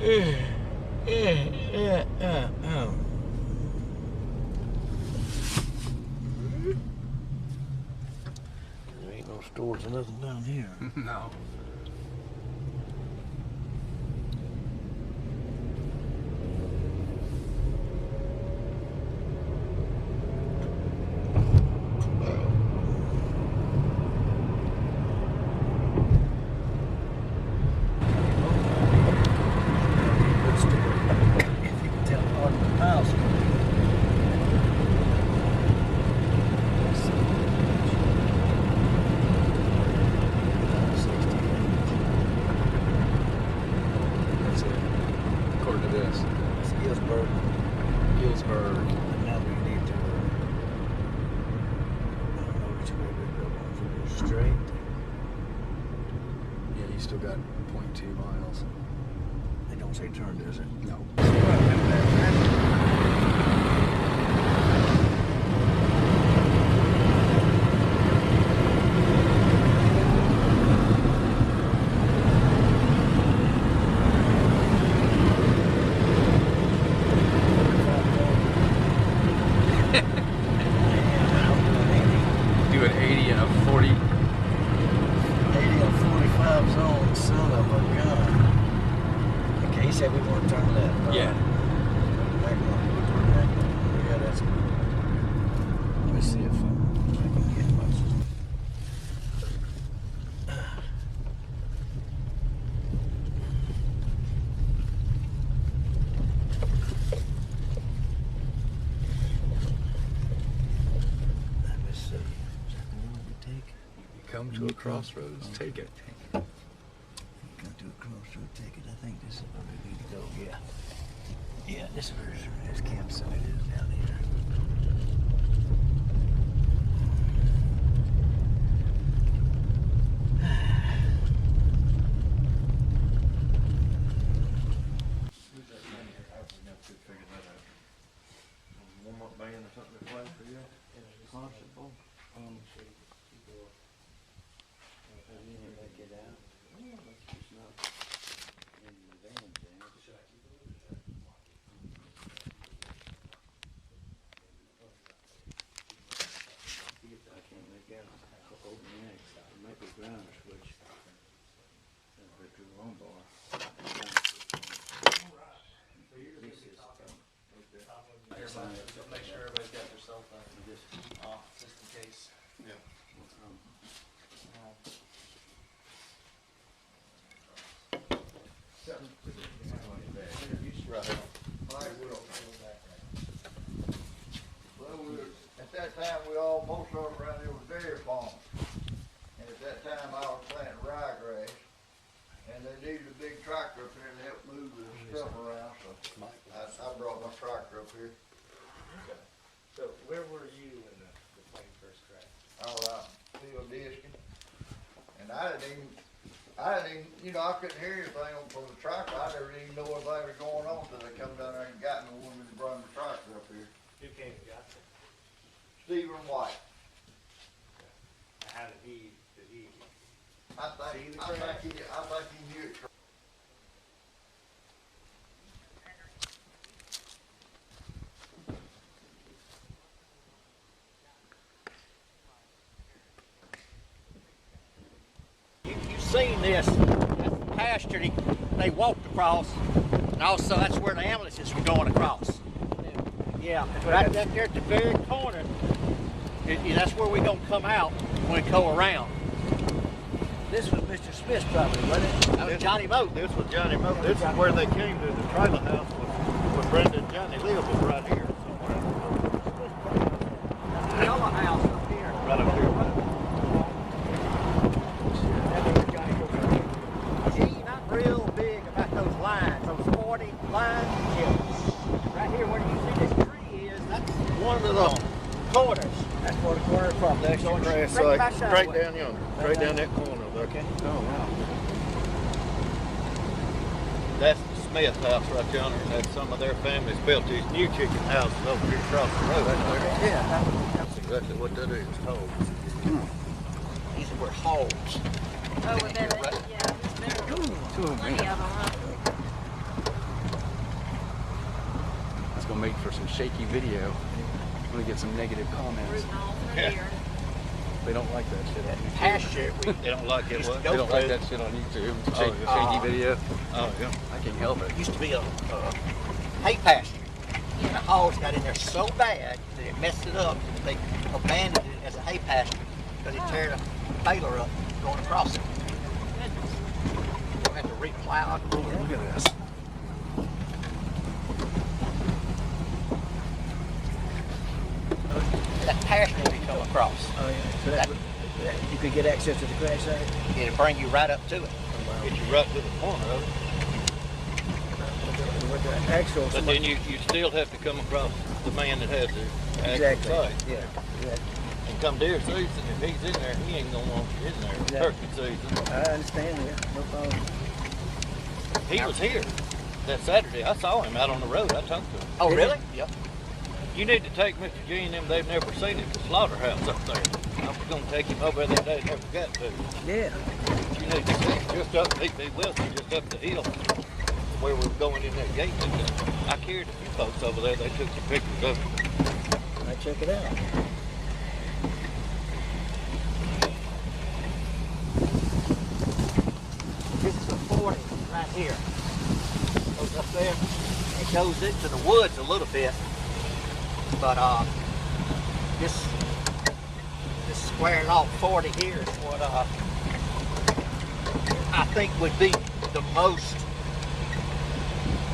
There ain't no stores or nothing down here. No. Still got 0.2 miles. They don't say turn, does it? No. Do an 80 and a 40. 80 and 45 zone, son of a gun. Okay, he said we want to turn left. Right? Yeah. Back on. Yeah, that's good. Let me see if I can get much. Let me see. Is that the one to take? You come to a crossroads, take it. Come to a crossroad, take it. I think this is where we need to go. Yeah. Yeah, this is where his campsite is down here. Warm-up band or something to play for you? Possible. Make sure everybody's got their cell phone off, just in case. Yeah. At that time, most of them around here was dairy farms. And at that time, I was planting ryegrass. And they needed a big tractor up here to help move the stuff around, so I brought my tractor up here. So where were you when the plane first crashed? I was out field disking. And I didn't even, I couldn't hear anything from the tractor. I never even know what was going on until they come down there and got me when we brought the tractor up here. Who came and got you? Stephen White. How did he? I think he knew it. You've seen this. That's the pasture they walked across, and also that's where the ambulances were going across. Yeah, right there at the very corner, that's where we're going to come out when we go around. This was Mr. Smith's property, wasn't it? That was Johnny Moat. This was Johnny Moat. This is where they came to the trailer house where Brenda and Johnny lived, was right here somewhere. The yellow house up here. Right up here. Gee, not real big about those lines, those 40 lines. Yeah. Right here, where you see this tree is, that's one of the corners. That's where the corner from. That's your grass site, straight down yonder, straight down that corner there. Okay. Oh, wow. That's the Smith house right yonder, and that's some of their families built these new chicken houses over here across the road. Yeah, That's exactly what that is, holes. these were holes. Oh, well, then, yeah, there's plenty of them, huh? gonna make for some shaky video. I'm gonna get some negative comments. They don't like that shit on YouTube. Pasture. They don't like it. What? They don't like that shit on YouTube. Shaky video. Oh yeah. I can't help it. Used to be a hay pasture. And the hogs got in there so bad that it messed it up. They abandoned it as a hay pasture because it tear the baler up going across it. We'll have to replow it. Look at this. That pasture we come across, Oh yeah. So that, you could get access to the crash site. it'll bring you right up to it. Get you right to the corner of it. With the actual. But then you still have to come across the man that has the actual Exactly. site. Yeah. Yeah. And come deer season, if he's in there, he ain't gonna want you in there. Exactly. Turkey season. I understand. Yeah. No problem. He was here that Saturday. I saw him out on the road. I talked to him. Oh, Is really? it? Yep. You need to take Mr. G and them. They've never seen it. The slaughterhouse up there. I was gonna take him over there that day. Never got to. Yeah. You need to see just up. He Wilson, just up the hill where we're going in that gate. I carried a few folks over there. They took some pictures of it. I check it out. This is a 40 right here. Goes up there. It goes into the woods a little bit. But this squaring off 40 here is what I think would be the most,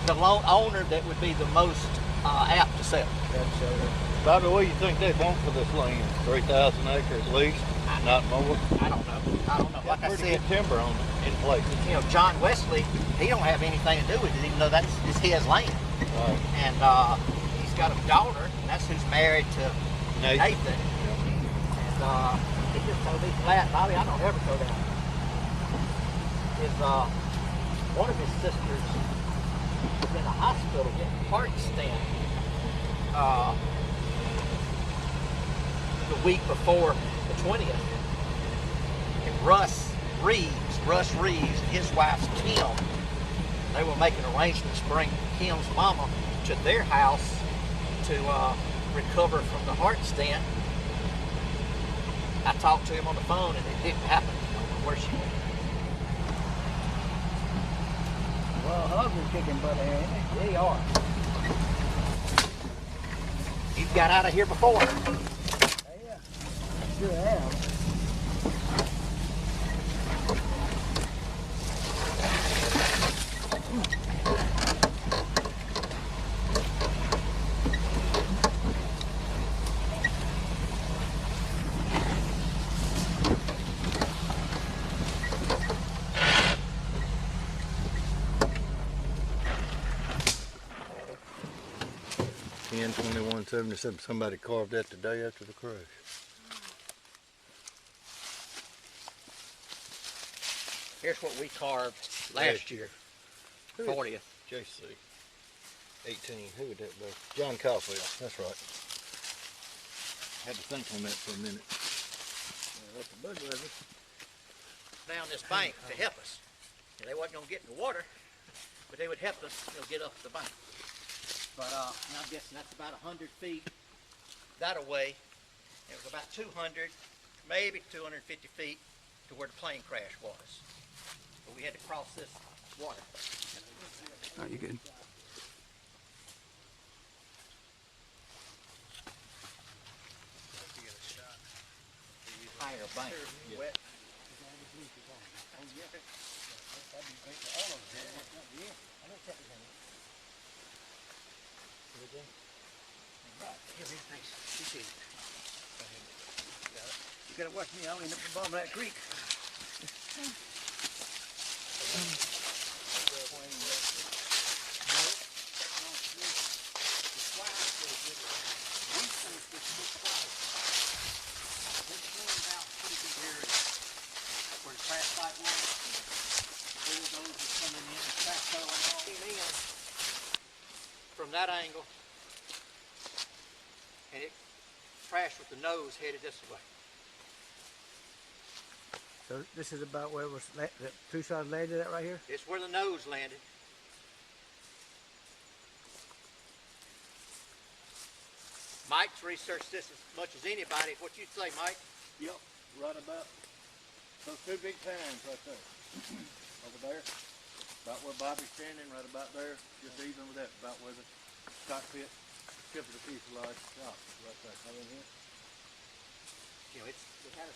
the owner that would be the most apt to sell. That's Bobby, what do you think they want for this land? 3,000 acres at least, not more. I don't know. Like I Pretty said, good timber on it in places. you know, John Wesley, he don't have anything to do with it, even though that's it's his land. Right. And he's got a daughter, and that's who's married to Nathan. And he just told me flat, Bobby, I don't ever go down. His one of his sisters was in the hospital getting a heart stent the week before the 20th. And Russ Reeves and his wife's Kim, they were making arrangements to bring Kim's mama to their house to recover from the heart stent. I talked to him on the phone and it didn't happen. I don't know where she went. well, hogs are kicking butt here, ain't they? They are. You've got out of here before. Yeah. Sure have. Ten 2177. Somebody carved that the day after the crash. Here's what we carved last year, 40th. JC. 18. Who would that be? John Caulfield. That's right. Had to think on that for a minute. That's the bug was it? Down this bank to help us. And they wasn't gonna get in the water, but they would help us, you know, get up the bank. But and I'm guessing that's about 100 feet that away. It was about 200, maybe 250 feet to where the plane crash was. But we had to cross this water. Are you good? Higher bank. Wet. You gotta watch me, I'll end up at the bottom of that creek. From that angle, and it crashed with the nose headed this way. So this is about where was the two shots landed at right here? It's where the nose landed. Mike's researched this as much as anybody. What you'd say, Mike? Yep, right about those two big pans right there. Over there. About where Bobby's standing, right about there. Just even with that, about where the cockpit tip of the fuselage stops. Right there. Right in here. You know, it had a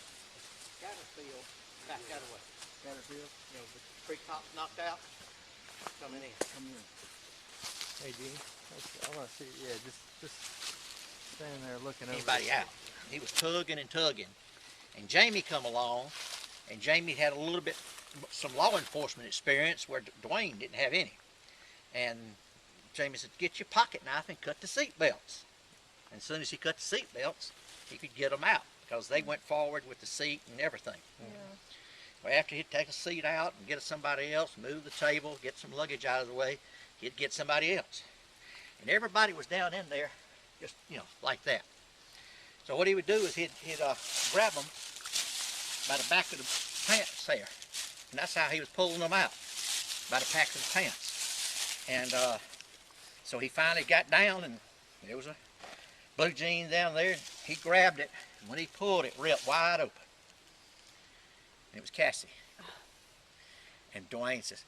scatter field back that way. Caterpillar. You know, the tree tops knocked out, coming in. Come in. Hey, Gene. I want to see. Yeah, just standing there looking over. Anybody out. He was tugging and tugging. And Jamie come along, and Jamie had a little bit, some law enforcement experience where Dwayne didn't have any. And Jamie said, get your pocket knife and cut the seat belts. And as soon as he cut the seat belts, he could get them out because they went forward with the seat and everything. Yeah. Well, after he'd take a seat out and get somebody else, move the table, get some luggage out of the way, he'd get somebody else. And everybody was down in there just, you know, like that. So what he would do is he'd grab them by the back of the pants there. And that's how he was pulling them out, by the back of the pants. And so he finally got down, and there was a blue jean down there. He grabbed it, and when he pulled it, ripped wide open. And it was Cassie. And Dwayne says,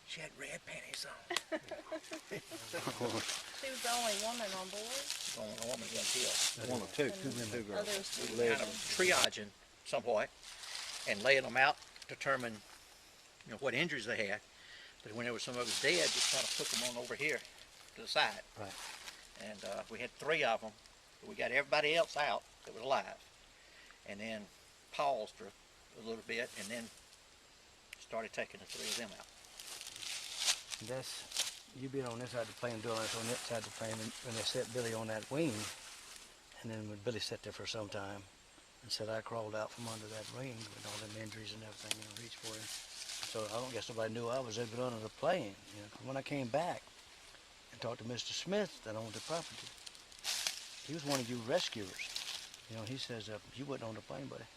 she had red panties on. She was the only woman on board. The only woman got killed. One or two men, two Oh, girls. there was two. Kind of triaging somewhat and laying them out to determine, you know, what injuries they had. But when there was some of us dead, just kind of took them on over here to the side. Right. And we had 3 of them. We got everybody else out that was alive. And then paused for a little bit and then started taking the 3 of them out. That's, you been on this side of the plane, doing this on that side of the plane, and when they set Billy on that wing, and then when Billy sat there for some time, and said I crawled out from under that wing with all them injuries and everything, you know, reached for him. So I don't guess nobody knew I was even under the plane. You know, when I came back and talked to Mr. Smith that owned the property, he was one of you rescuers. You know, he says, you wasn't on the plane, buddy.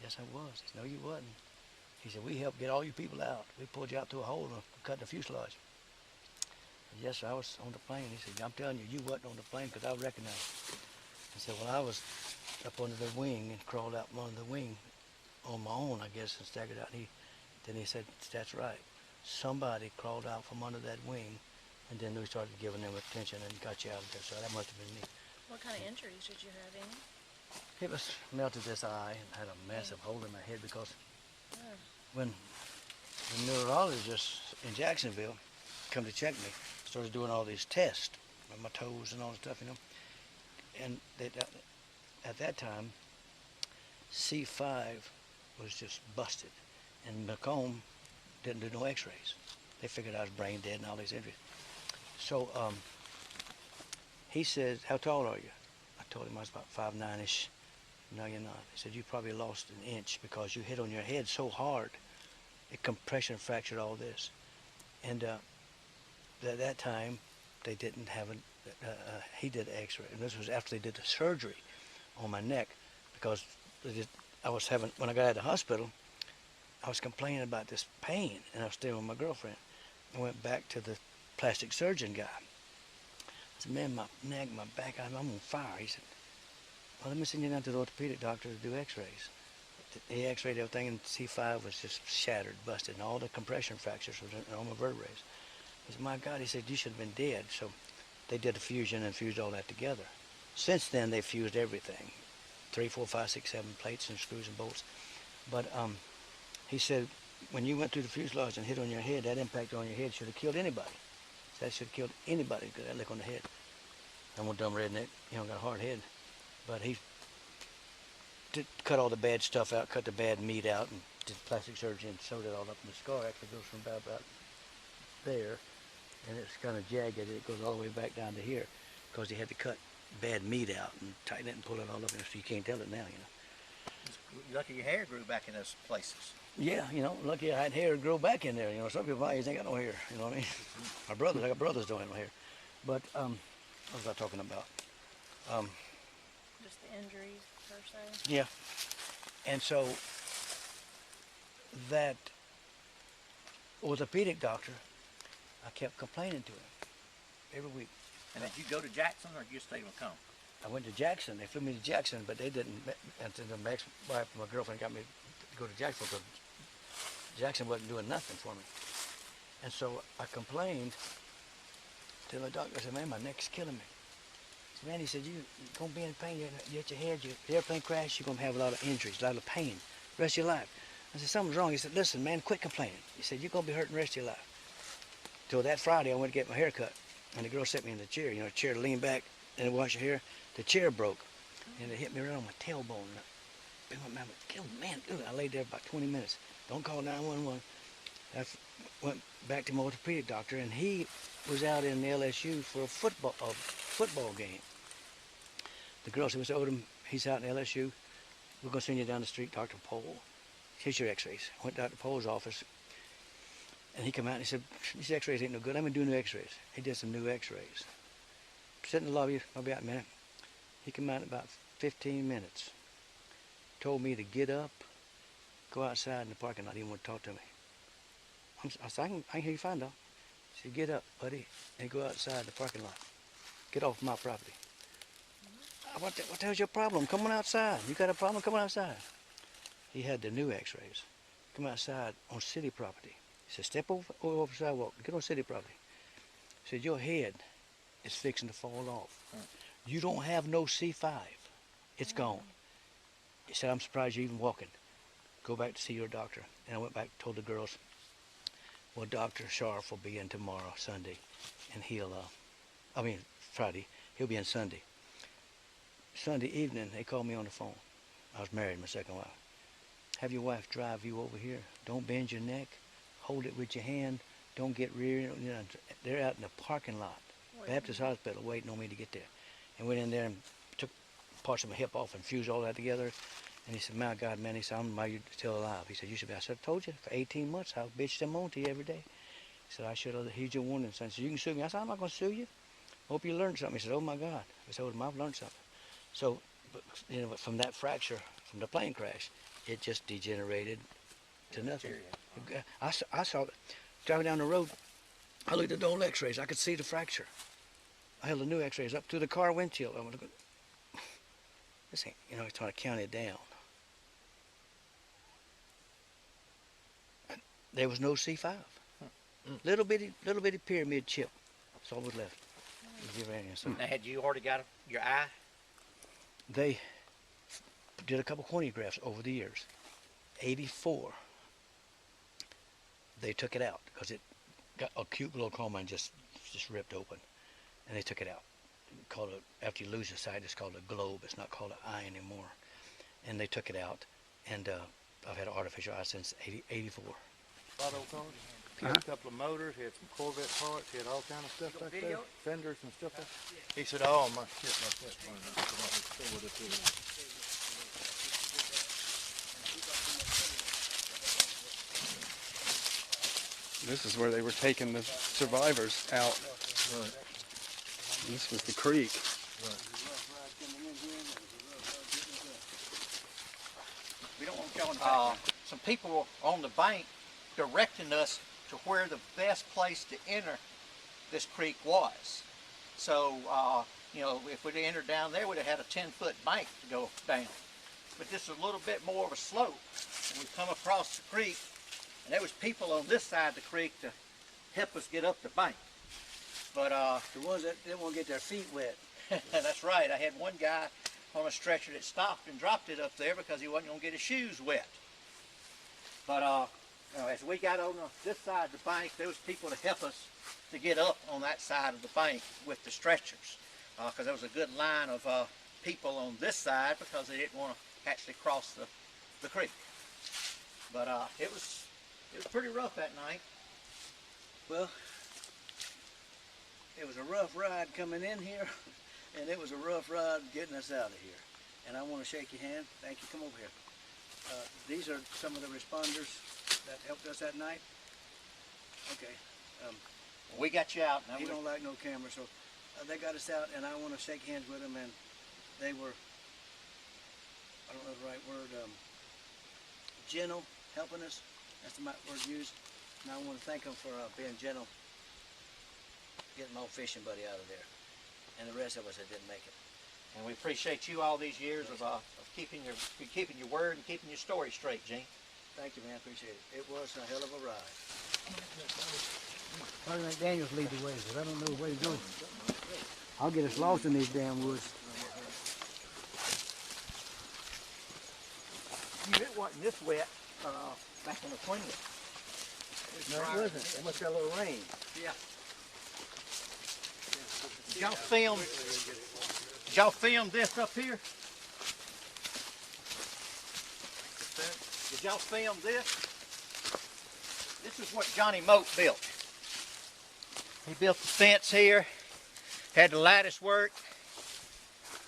Yes, I was. He said, no, you wasn't. He said, we helped get all you people out. We pulled you out through a hole and cut the fuselage. Yes, sir, I was on the plane. He said, I'm telling you, you wasn't on the plane because I recognized you. He said, well, I was up under the wing and crawled out from under the wing on my own, I guess, and staggered out. And then he said, that's right. Somebody crawled out from under that wing, and then we started giving them attention and got you out of there. So that must have been me. What kind of injuries did you have? Any? It was melted this eye and had a massive hole in my head because when the neurologist in Jacksonville come to check me, started doing all these tests with my toes and all the stuff, you know. And they, at that time, C5 was just busted, and Macomb didn't do no x-rays. They figured I was brain dead and all these injuries. So he said, how tall are you? I told him I was about 5'9"-ish. No, you're not. He said, you probably lost an inch because you hit on your head so hard, it compression fractured all this. And at that time, they didn't have he did an x-ray. And this was after they did the surgery on my neck because I was having, when I got out of the hospital, I was complaining about this pain, and I was staying with my girlfriend. I went back to the plastic surgeon guy. I said, man, my neck, my back, I'm on fire. He said, well, let me send you down to the orthopedic doctor to do x-rays. He x-rayed everything, and C5 was just shattered, busted, and all the compression fractures were in all my vertebrae. He said, my God, he said, you should have been dead. So they did a fusion and fused all that together. Since then, they fused everything. 3, 4, 5, 6, 7 plates and screws and bolts. But he said, when you went through the fuselage and hit on your head, that impact on your head should have killed anybody. So that should have killed anybody because that lick on the head. I'm a dumb redneck, you know, got a hard head. But he did cut all the bad stuff out, cut the bad meat out, and did plastic surgery and sewed it all up. And the scar actually goes from about there, and it's kind of jagged. It goes all the way back down to here because he had to cut bad meat out and tighten it and pull it all up, so you can't tell it now, you know. You're lucky your hair grew back in those places. Yeah, you know, lucky I had hair grow back in there. You know, some people my age ain't got no hair. You know what I mean? My brothers, I got brothers don't have no hair. But what was I talking about? Just the injuries per se. Yeah. And so that orthopedic doctor, I kept complaining to him every week. And did you go to Jackson or you stayed in Macomb? I went to Jackson. They flew me to Jackson, but they didn't. And then my ex-wife, my girlfriend, got me to go to Jackson because Jackson wasn't doing nothing for me. And so I complained to the doctor. I said, "Man, my neck's killing me." He said, "Man," he said, "you're gonna be in pain. You hit your head. The airplane crash. You're gonna have a lot of injuries, a lot of pain, the rest of your life." I said, "Something's wrong." He said, "Listen, man, quit complaining." He said, "You're gonna be hurting the rest of your life." Till that Friday, I went to get my hair cut, and the girl set me in the chair. You know, the chair to lean back and wash your hair. The chair broke, and it hit me right on my tailbone. Man, I laid there about 20 minutes. Don't call 911. I went back to my orthopedic doctor, and he was out in LSU for a football game. The girl said, "Mr. Odom, he's out in LSU. We're going to send you down the street, Dr. Pohl. Here's your x-rays." I went to Dr. Pohl's office, and he came out and he said, "These x-rays ain't no good. I'm going to do new x-rays." He did some new x-rays. Sit in the lobby. I'll be out in a minute. He came out in about 15 minutes. Told me to get up, go outside in the parking lot. He didn't want to talk to me. I said, I can hear you fine, dog. He said, "Get up, buddy, and go outside the parking lot. Get off my property." What the hell's your problem? Come on outside. You got a problem? Come on outside. He had the new x-rays. Come outside on city property. He said, "Step over the sidewalk. Get on city property." He said, "Your head is fixing to fall off. You don't have no C5. It's gone." He said, "I'm surprised you're even walking. Go back to see your doctor." And I went back and told the girls, "Well, Dr. Sharf will be in tomorrow, Sunday, and Friday. He'll be in Sunday." Sunday evening, they called me on the phone. I was married, my second wife. "Have your wife drive you over here. Don't bend your neck. Hold it with your hand. Don't get rear." You know, they're out in the parking lot, Baptist Hospital, waiting on me to get there. And went in there and took parts of my hip off and fused all that together. And he said, "My God, man," he said, "I'm amazed you're still alive." He said, "You should be." I said, "I told you, for 18 months, I bitched them on to you every day." He said, "I should have heeded your warning." So he said, "You can sue me." I said, "I'm not going to sue you. Hope you learned something." He said, "Oh, my God." I said, "I've learned something." So, you know, from that fracture, from the plane crash, it just degenerated to nothing. I saw it. Driving down the road, I looked at the old x-rays. I could see the fracture. I held the new x-rays up to the car windshield. I went, this ain't, you know, he's trying to count it down. There was no C5. Little bitty pyramid chip. That's all was left. Now, had you already got your eye? They did a couple corneographs over the years. 84, they took it out because it got acute glaucoma and just ripped open, and they took it out. Called it, after you lose the sight, it's called a globe. It's not called an eye anymore. And they took it out, and I've had an artificial eye since 84. Auto cars. He had a couple of motors, he had some Corvette parts, he had all kind of stuff back there, fenders and stuff like that. He said, "Oh, my shit, my foot's burning up." This is where they were taking the survivors out. Right. This was the creek. We don't want to go in some people were on the bank directing us to where the best place to enter this creek was. So, you know, if we'd entered down there, we'd have had a 10-foot bank to go down. But this is a little bit more of a slope. And we come across the creek, and there was people on this side of the creek to help us get up the bank. But The ones that didn't want to get their feet wet. that's right. I had one guy on a stretcher that stopped and dropped it up there because he wasn't going to get his shoes wet. But as we got on this side of the bank, there was people to help us to get up on that side of the bank with the stretchers, because there was a good line of people on this side because they didn't want to actually cross the creek. But it was pretty rough that night. Well, it was a rough ride coming in here, and it was a rough ride getting us out of here. And I want to shake your hand. Thank you. Come over here. These are some of the responders that helped us that night. Okay. We got you out. He don't like no camera, so they got us out, and I want to shake hands with them, and they were, I don't know the right word, gentle, helping us. That's the word used. And I want to thank them for being gentle, getting my old fishing buddy out of there. and the rest of us that didn't make it. And we appreciate you all these years of keeping your word and keeping your story straight, Gene. Thank you, man. Appreciate it. It was a hell of a ride. Probably make Daniels lead the way, because I don't know where to go. I'll get us lost in these damn woods. It wasn't this wet back on the 20th. No, it wasn't. It must have a little rain. Yeah. Did y'all film this up here? Did y'all film this? This is what Johnny Moat built. He built the fence here, had the lattice work,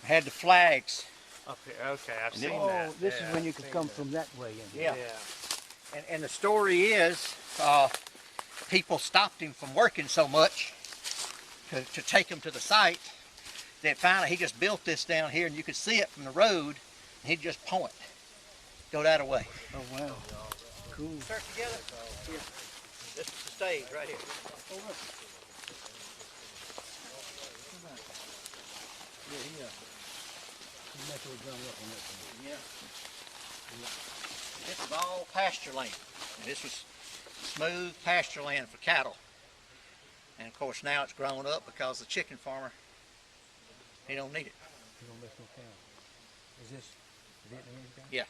had the flags. Up here. Okay, I've And seen Oh, that. this Yeah, is when you I've could seen come that. from that way in. Yeah. Yeah. And the story is, people stopped him from working so much to take him to the site that finally he just built this down here, and you could see it from the road, and he'd just point, go that way. Oh, wow. Cool. Start together. Here. This is the stage right here. Yeah. This is all pasture land. And this was smooth pasture land for cattle. And of course now it's grown up because the chicken farmer, he don't need it. You don't miss no cow. Is this Vietnamese guy? Yeah.